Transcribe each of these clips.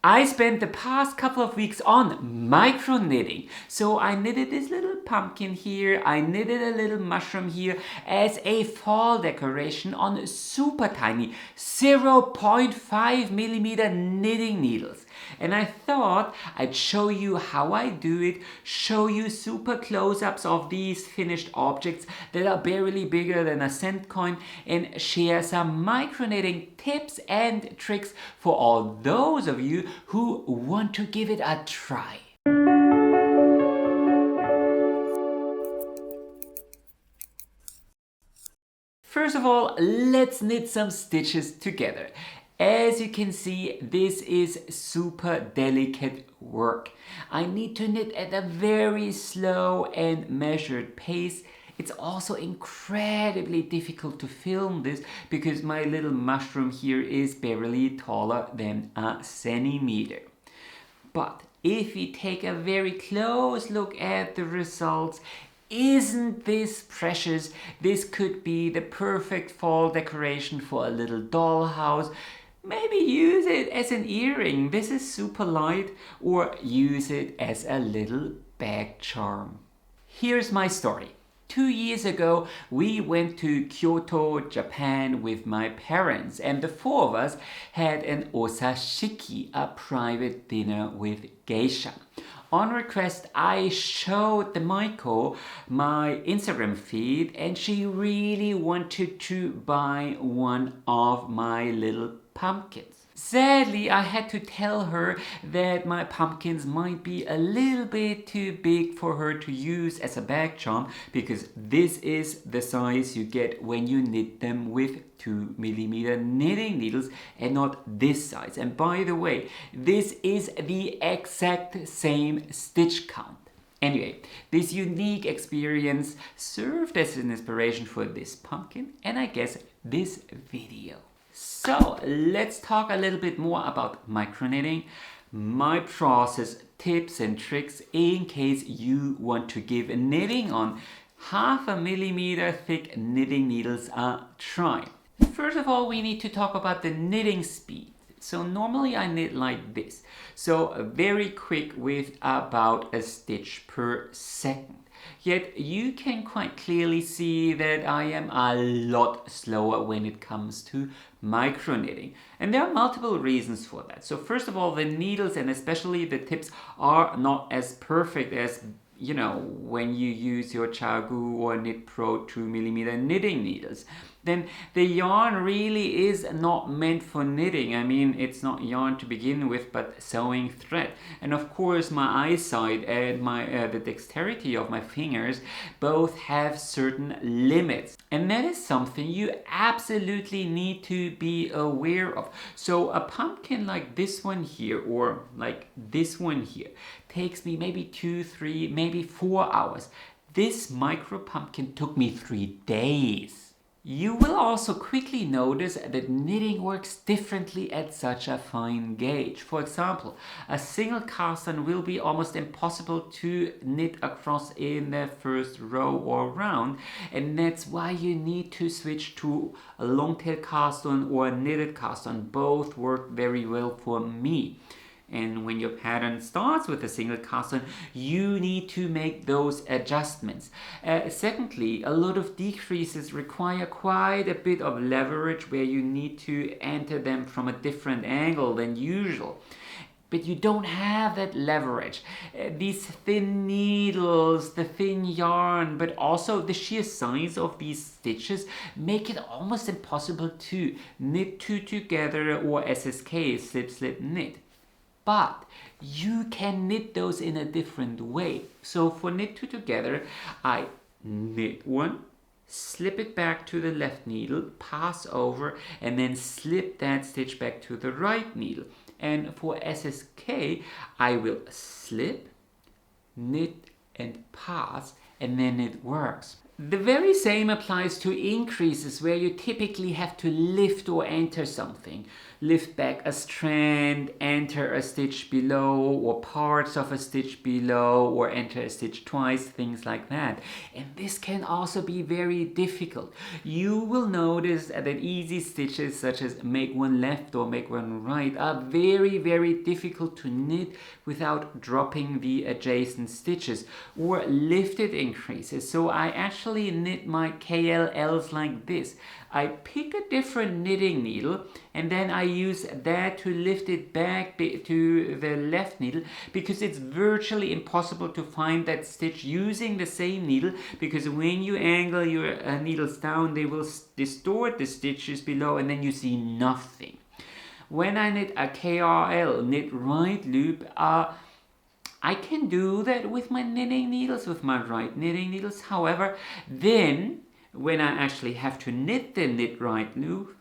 I spent the past couple of weeks on micro knitting. So I knitted this little pumpkin here, I knitted a little mushroom here as a fall decoration on super tiny 0.5 millimeter knitting needles. And I thought I'd show you how I do it, show you super close-ups of these finished objects that are barely bigger than a cent coin, and share some micro knitting tips and tricks for all those of you who want to give it a try. First of all, let's knit some stitches together. As you can see, this is super delicate work. I need to knit at a very slow and measured pace. It's also incredibly difficult to film this because my little mushroom here is barely taller than a centimeter. But if we take a very close look at the results, isn't this precious? This could be the perfect fall decoration for a little dollhouse. Maybe use it as an earring, this is super light, or use it as a little bag charm. Here's my story. 2 years ago, we went to Kyoto, Japan with my parents, and the four of us had an osashiki, a private dinner with geisha. On request, I showed the Maiko my Instagram feed, and she really wanted to buy one of my little pumpkins. Sadly, I had to tell her that my pumpkins might be a little bit too big for her to use as a bag charm, because this is the size you get when you knit them with 2 millimeter knitting needles and not this size. And by the way, this is the exact same stitch count. Anyway, this unique experience served as an inspiration for this pumpkin and I guess this video. So let's talk a little bit more about micro knitting, my process, tips and tricks in case you want to give knitting on 0.5 millimeter thick knitting needles a try. First of all, we need to talk about the knitting speed. So normally I knit like this, so very quick with about a stitch per second. Yet you can quite clearly see that I am a lot slower when it comes to micro knitting. And there are multiple reasons for that. So first of all, the needles and especially the tips are not as perfect as, you know, when you use your Chagu or Knit Pro 2 millimeter knitting needles. Then the yarn really is not meant for knitting. I mean, it's not yarn to begin with, but sewing thread. And of course, my eyesight and the dexterity of my fingers both have certain limits. And that is something you absolutely need to be aware of. So a pumpkin like this one here, or like this one here, takes me maybe 2, 3, maybe 4 hours. This micro pumpkin took me 3 days. You will also quickly notice that knitting works differently at such a fine gauge. For example, a single cast on will be almost impossible to knit across in the first row or round, and that's why you need to switch to a long tail cast on or a knitted cast on. Both work very well for me. And when your pattern starts with a single cast on, you need to make those adjustments. Secondly, a lot of decreases require quite a bit of leverage where you need to enter them from a different angle than usual. But you don't have that leverage. These thin needles, the thin yarn, but also the sheer size of these stitches make it almost impossible to knit two together or SSK, slip, slip, knit. But you can knit those in a different way. So for knit two together, I knit one, slip it back to the left needle, pass over, and then slip that stitch back to the right needle. And for SSK, I will slip, knit, and pass, and then it works. The very same applies to increases where you typically have to lift or enter something. lift back a strand, enter a stitch below, or parts of a stitch below, or enter a stitch twice, things like that. And this can also be very difficult. You will notice that easy stitches such as make one left or make one right are very, very difficult to knit without dropping the adjacent stitches or lifted increases. So I actually knit my KLLs like this. I pick a different knitting needle and then I use that to lift it back to the left needle, because it's virtually impossible to find that stitch using the same needle, because when you angle your needles down, they will distort the stitches below and then you see nothing. When I knit a KRL, knit right loop, I can do that with my knitting needles, with my right knitting needles. However, then when I actually have to knit the knit right loop,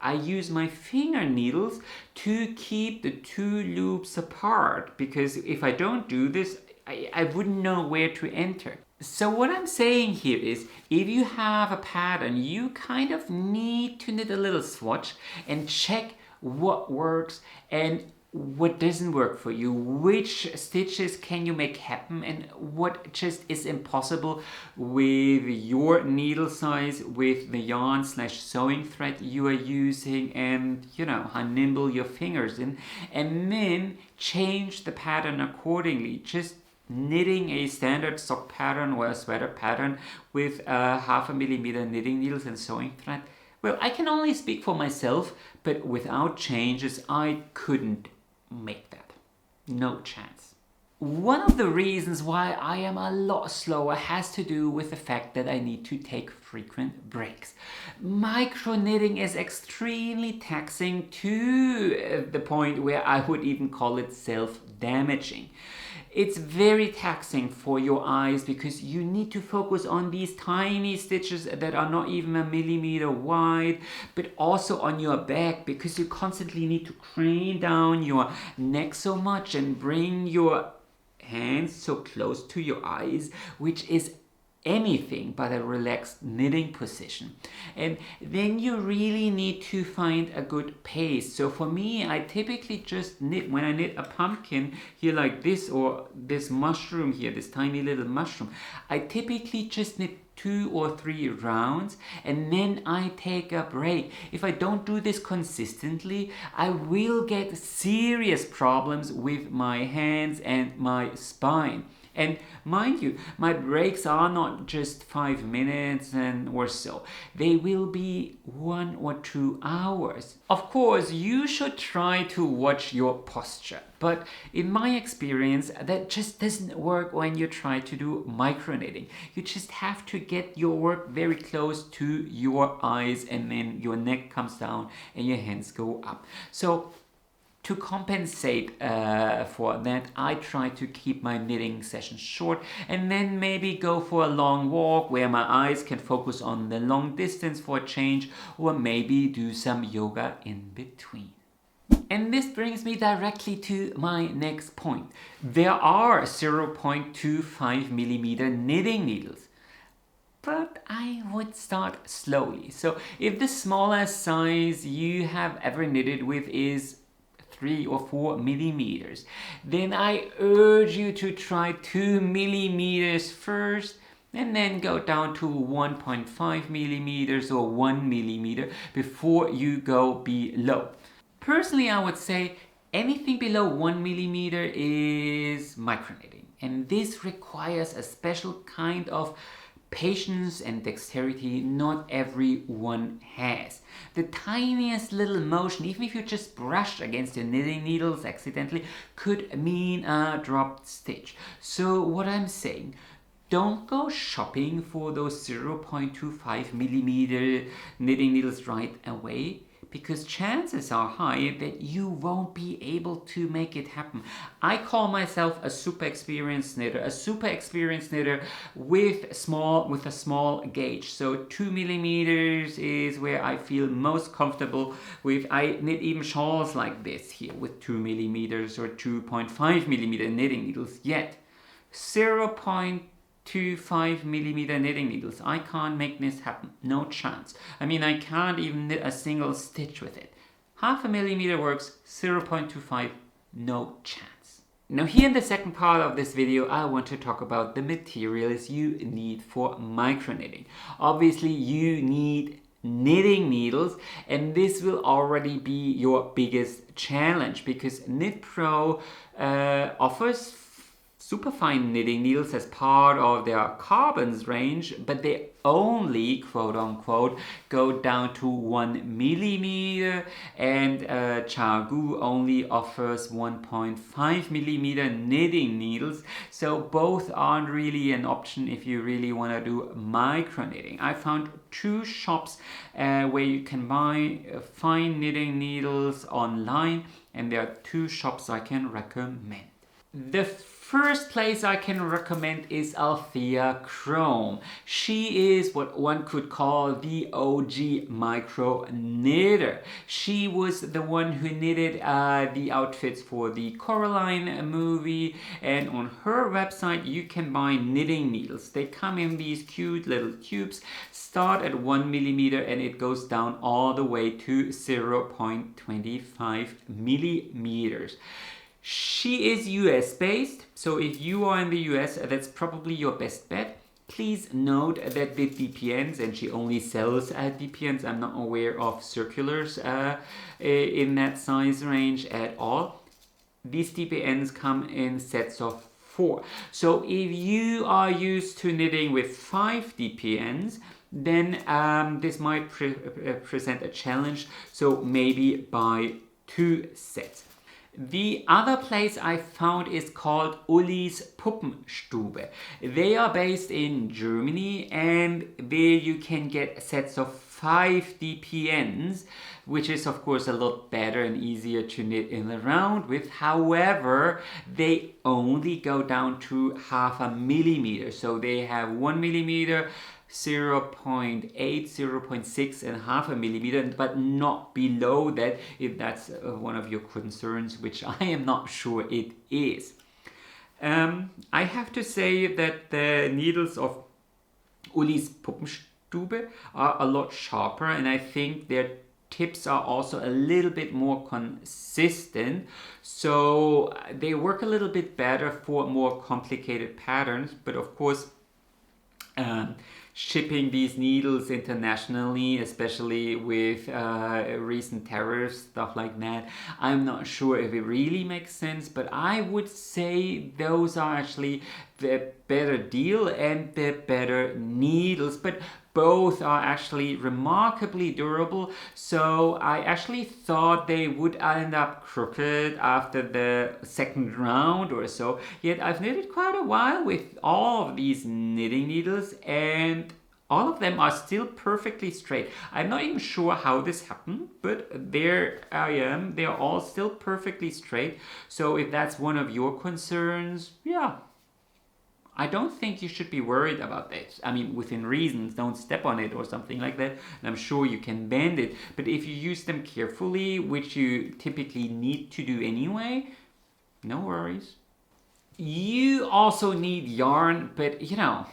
I use my finger needles to keep the two loops apart, because if I don't do this, I wouldn't know where to enter. So what I'm saying here is, if you have a pattern, you kind of need to knit a little swatch and check what works and what doesn't work for you, which stitches can you make happen, and what just is impossible with your needle size, with the yarn / sewing thread you are using, and how nimble your fingers in, and then change the pattern accordingly. Just knitting a standard sock pattern or a sweater pattern with 0.5 millimeter knitting needles and sewing thread, well, I can only speak for myself, but without changes I couldn't make that. No chance. One of the reasons why I am a lot slower has to do with the fact that I need to take frequent breaks. Micro knitting is extremely taxing to the point where I would even call it self-damaging. It's very taxing for your eyes because you need to focus on these tiny stitches that are not even 1 millimeter wide, but also on your back, because you constantly need to crane down your neck so much and bring your hands so close to your eyes, which is anything but a relaxed knitting position. And then you really need to find a good pace. So for me, I typically just knit, when I knit a pumpkin here like this, or this mushroom here, this tiny little mushroom, I typically just knit 2 or 3 rounds and then I take a break. If I don't do this consistently, I will get serious problems with my hands and my spine. And mind you, my breaks are not just 5 minutes or so. They will be 1 or 2 hours. Of course, you should try to watch your posture. But in my experience, that just doesn't work when you try to do micro knitting. You just have to get your work very close to your eyes, and then your neck comes down and your hands go up. So to compensate for that, I try to keep my knitting sessions short and then maybe go for a long walk where my eyes can focus on the long distance for a change, or maybe do some yoga in between. And this brings me directly to my next point. There are 0.25 millimeter knitting needles, but I would start slowly. So if the smallest size you have ever knitted with is 3 or 4 millimeters, then I urge you to try 2 millimeters first, and then go down to 1.5 millimeters or 1 millimeter before you go below. Personally, I would say anything below 1 millimeter is micro knitting, and this requires a special kind of patience and dexterity not everyone has. The tiniest little motion, even if you just brush against your knitting needles accidentally, could mean a dropped stitch. So what I'm saying, don't go shopping for those 0.25 millimeter knitting needles right away, because chances are high that you won't be able to make it happen. I call myself a super experienced knitter, with a small gauge. So 2 millimeters is where I feel most comfortable with. I knit even shawls like this here with 2 millimeters or 2.5 millimeter knitting needles, yet 0.25 millimeter knitting needles, I can't make this happen. No chance. I mean, I can't even knit a single stitch with it. Half a millimeter works, 0.25, no chance. Now here in the second part of this video, I want to talk about the materials you need for microknitting. Obviously, you need knitting needles, and this will already be your biggest challenge because Knit Pro offers superfine knitting needles as part of their carbons range, but they only, quote unquote, go down to 1 millimeter, and Chargu only offers 1.5 millimeter knitting needles, so both aren't really an option if you really want to do micro knitting. I found 2 shops where you can buy fine knitting needles online, and there are 2 shops I can recommend. The first place I can recommend is Althea Chrome. She is what one could call the OG micro knitter. She was the one who knitted the outfits for the Coraline movie, and on her website you can buy knitting needles. They come in these cute little tubes, start at 1 millimeter, and it goes down all the way to 0.25 millimeters. She is US based, so if you are in the US, that's probably your best bet. Please note that the DPNs, and she only sells DPNs, I'm not aware of circulars in that size range at all. These DPNs come in sets of 4. So if you are used to knitting with 5 DPNs, then this might present a challenge, so maybe buy 2 sets. The other place I found is called Ulis Puppenstube. They are based in Germany, and there you can get sets of 5 DPNs, which is of course a lot better and easier to knit in the round with. However, they only go down to half a millimeter. So they have 1 millimeter, 0.8, 0.6 and half a millimeter, but not below that, if that's one of your concerns, which I am not sure it is. I have to say that the needles of Ulis Puppenstube are a lot sharper, and I think their tips are also a little bit more consistent, so they work a little bit better for more complicated patterns. But of course, shipping these needles internationally, especially with recent tariffs, stuff like that, I'm not sure if it really makes sense, but I would say those are actually the better deal and the better needles. But both are actually remarkably durable, so I actually thought they would end up crooked after the second round or so. Yet I've knitted quite a while with all of these knitting needles, and all of them are still perfectly straight. I'm not even sure how this happened, but there I am. They're all still perfectly straight. So if that's one of your concerns, yeah, I don't think you should be worried about that. I mean, within reasons, don't step on it or something like that. And I'm sure you can bend it. But if you use them carefully, which you typically need to do anyway, no worries. You also need yarn, but you know,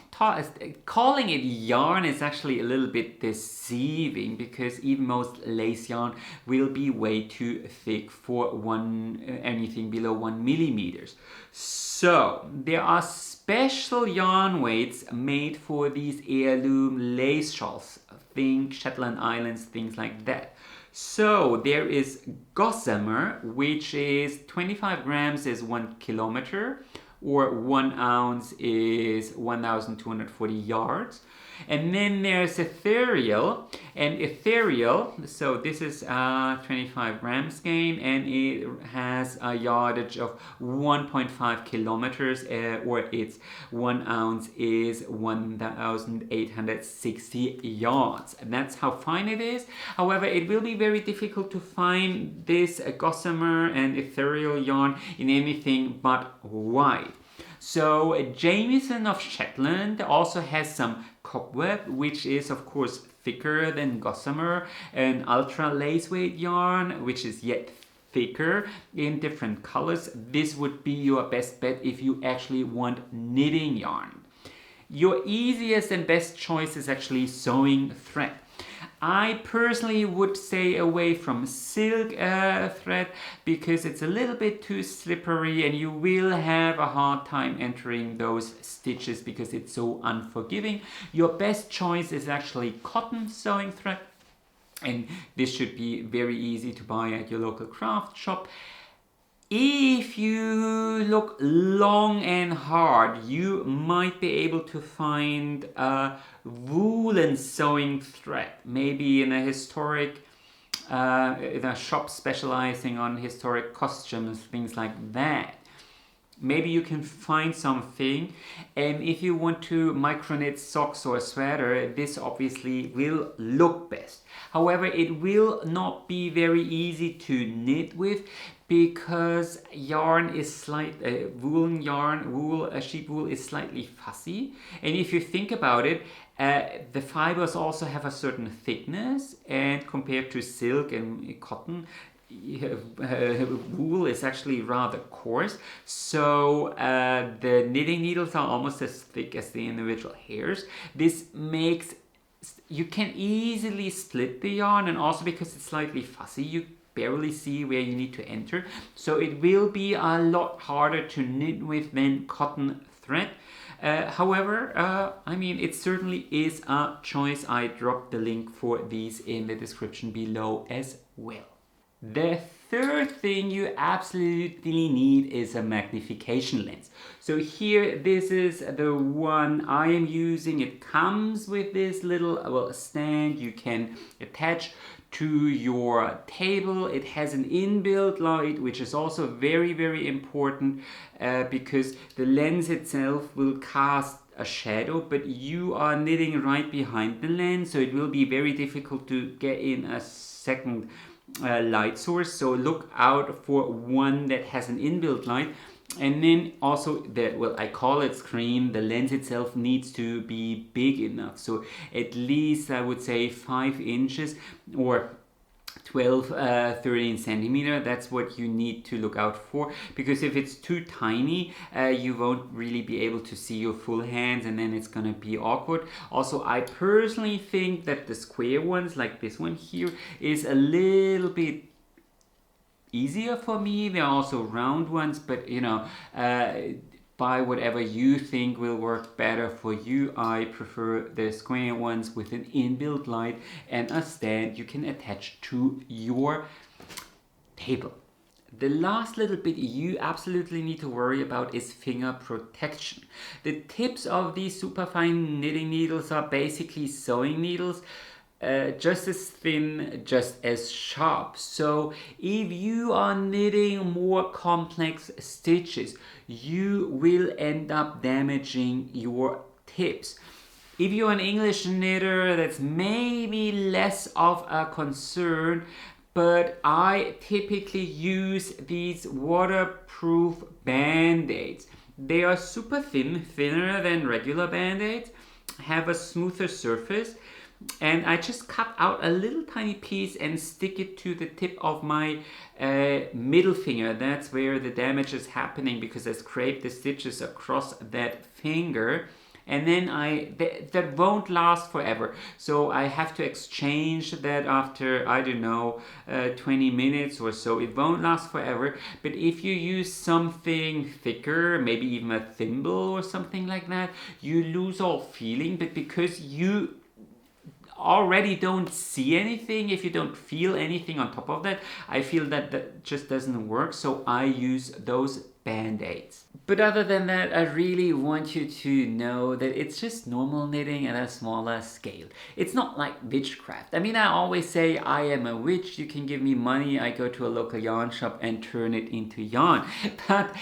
calling it yarn is actually a little bit deceiving, because even most lace yarn will be way too thick for anything below 1 millimeters. So there are special yarn weights made for these heirloom lace shawls. Think Shetland Islands, things like that. So there is gossamer, which is 25 grams is 1 kilometer, or 1 ounce is 1,240 yards. And then there's ethereal, so this is 25 grams skein, and it has a yardage of 1.5 kilometers, or its 1 ounce is 1,860 yards. And that's how fine it is. However, it will be very difficult to find this gossamer and ethereal yarn in anything but white. So Jamieson of Shetland also has some cobweb, which is of course thicker than gossamer, and ultra lace weight yarn, which is yet thicker in different colors. This would be your best bet if you actually want knitting yarn. Your easiest and best choice is actually sewing thread. I personally would stay away from silk thread because it's a little bit too slippery and you will have a hard time entering those stitches because it's so unforgiving. Your best choice is actually cotton sewing thread, and this should be very easy to buy at your local craft shop. If you look long and hard, you might be able to find a woolen sewing thread, maybe in a historic, in a shop specializing on historic costumes, things like that. Maybe you can find something, and if you want to micro knit socks or a sweater, this obviously will look best. However, it will not be very easy to knit with because yarn is woolen yarn, sheep wool is slightly fussy. And if you think about it, the fibers also have a certain thickness, and compared to silk and cotton, wool is actually rather coarse, so the knitting needles are almost as thick as the individual hairs. This makes you can easily split the yarn, and also because it's slightly fussy, you barely see where you need to enter, so it will be a lot harder to knit with than cotton thread. However, I mean, it certainly is a choice. I dropped the link for these in the description below as well. The third thing you absolutely need is a magnification lens. So here, this is the one I am using. It comes with this little stand you can attach to your table. It has an inbuilt light, which is also very, very important because the lens itself will cast a shadow, but you are knitting right behind the lens, so it will be very difficult to get in a second light source. So look out for one that has an inbuilt light. And then also I call it screen, the lens itself needs to be big enough, so at least I would say 5 inches or 13 centimeter. That's what you need to look out for, because if it's too tiny, you won't really be able to see your full hands, and then it's gonna be awkward. Also, I personally think that the square ones, like this one here, is a little bit easier for me. There are also round ones, but you know, buy whatever you think will work better for you. I prefer the square ones with an inbuilt light and a stand you can attach to your table. The last little bit you absolutely need to worry about is finger protection. The tips of these superfine knitting needles are basically sewing needles, just as thin, just as sharp. So if you are knitting more complex stitches, you will end up damaging your tips. If you're an English knitter, that's maybe less of a concern, but I typically use these waterproof band-aids. They are super thin, thinner than regular band-aids, have a smoother surface, and I just cut out a little tiny piece and stick it to the tip of my middle finger. That's where the damage is happening, because I scraped the stitches across that finger. And then that won't last forever. So I have to exchange that after, I don't know, 20 minutes or so. It won't last forever. But if you use something thicker, maybe even a thimble or something like that, you lose all feeling. But because you already don't see anything, if you don't feel anything on top of that, I feel that just doesn't work. So I use those band-aids. But other than that, I really want you to know that it's just normal knitting at a smaller scale. It's not like witchcraft. I mean, I always say I am a witch, you can give me money, I go to a local yarn shop and turn it into yarn. But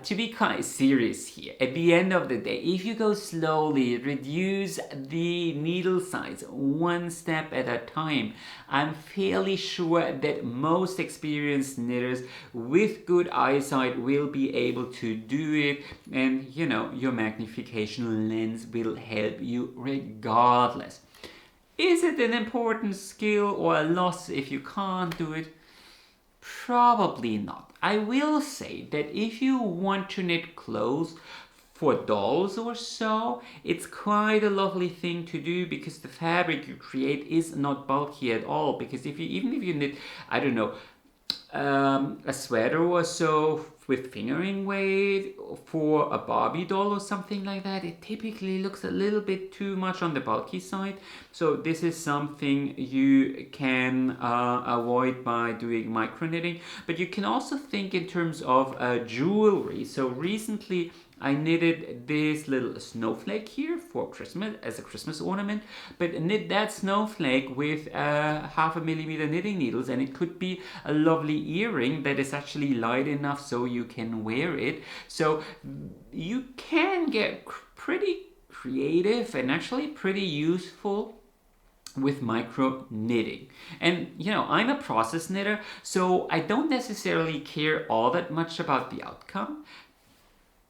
to be kind of serious here, at the end of the day, if you go slowly, reduce the needle size one step at a time, I'm fairly sure that most experienced knitters with good eyesight will be able to do it, and you know, your magnification lens will help you regardless. Is it an important skill or a loss if you can't do it? Probably not. I will say that if you want to knit clothes for dolls or so, it's quite a lovely thing to do because the fabric you create is not bulky at all. Because even if you knit, I don't know, a sweater or so with fingering weight for a Barbie doll or something like that, it typically looks a little bit too much on the bulky side. So this is something you can avoid by doing micro knitting. But you can also think in terms of jewelry. So recently I knitted this little snowflake here for Christmas as a Christmas ornament, but knit that snowflake with 0.5 millimeter knitting needles, and it could be a lovely earring that is actually light enough so you can wear it. So you can get pretty creative and actually pretty useful with micro knitting. And you know, I'm a process knitter, so I don't necessarily care all that much about the outcome.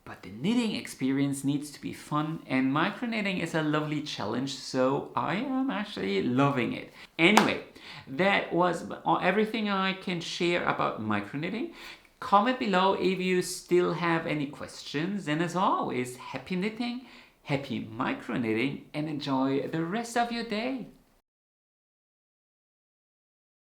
But the knitting experience needs to be fun, and micro knitting is a lovely challenge, so I am actually loving it. Anyway, that was everything I can share about micro knitting. Comment below if you still have any questions, and as always, happy knitting, happy micro knitting, and enjoy the rest of your day.